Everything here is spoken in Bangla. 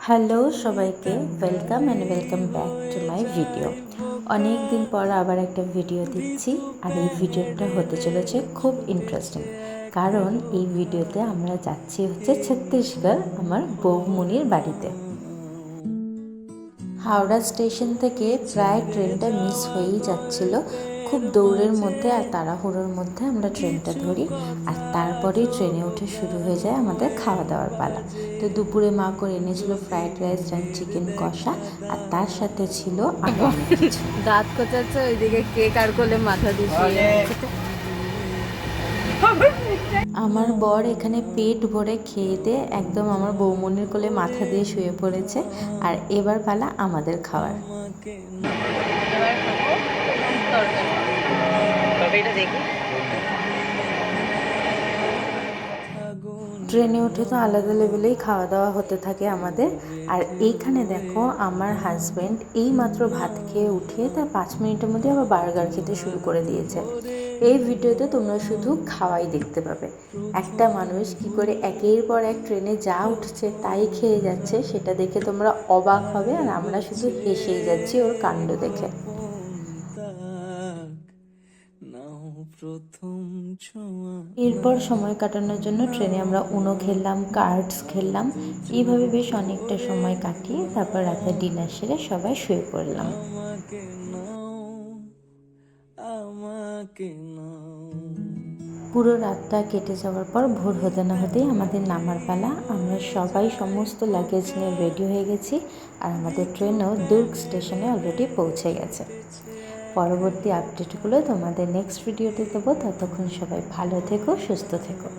হ্যালো সবাইকে, welcome and welcome back to my video. অনেক দিন পর আবার একটা ভিডিও দিচ্ছি, আর এই ভিডিওটা হতে চলেছে খুব ইন্টারেস্টিং। কারণ এই ভিডিওতে আমরা যাচ্ছি হচ্ছে ছত্তিশগড়, আমার বৌমনির বাড়িতে। হাওড়া স্টেশন থেকে প্রায় ট্রেনটা মিস হয়েই যাচ্ছিল। খুব দৌড়ের মধ্যে আর তাড়াহুড়োর মধ্যে আমরা ট্রেনটা ধরি, আর তারপরেই ট্রেনে উঠে শুরু হয়ে যায় আমাদের খাওয়া দাওয়ার পালা। তো দুপুরে মা করে এনেছিল ফ্রাইড রাইস অ্যান্ড চিকেন কষা, আর তার সাথে ছিল দাঁত কোচাচ্ছে, ওইদিকে কেক আর কোলে মাথা দিয়ে আমার বর এখানে পেট ভরে খেয়ে দিয়ে একদম আমার বৌমনির কোলে মাথা দিয়ে শুয়ে পড়েছে। আর এবার পালা আমাদের খাওয়ার। ট্রেনে উঠে তো আলাদা লেভেলেই খাওয়া দাওয়া হতে থাকে আমাদের। আর এইখানে দেখো, আমার হাজব্যান্ড এই মাত্র ভাত খেয়ে উঠে তার 5 মিনিটের মধ্যে আবার বার্গার খেতে শুরু করে দিয়েছে। এই ভিডিওতে তোমরা শুধু খাওয়াই দেখতে পাবে, একটা মানুষ কি করে একের পর এক ট্রেনে যা উঠছে তাই খেয়ে যাচ্ছে, সেটা দেখে তোমরা অবাক হবে, আর আমরা শুধু হেসেই যাচ্ছি ওর কাণ্ড দেখে। এরপর সময় কাটানোর জন্য ট্রেনে আমরা উনো খেললাম, কার্ডস খেললাম, এইভাবে বেশ অনেকটা সময় কাটিয়ে তারপর রাতে ডিনার সেরে সবাই শুয়ে পড়লাম। পুরো রাতটা কেটে যাওয়ার পর ভোর হতে না হতেই আমাদের নামার পালা। আমরা সবাই সমস্ত লাগেজ নিয়ে রেডি হয়ে গেছি, আর আমাদের ট্রেনও দুর্গ স্টেশনে অলরেডি পৌঁছে গেছে। পরবর্তী আপডেটগুলো তোমাদের নেক্সট ভিডিওতে দেবো। ততক্ষণ সবাই ভালো থেকো, সুস্থ থেকো।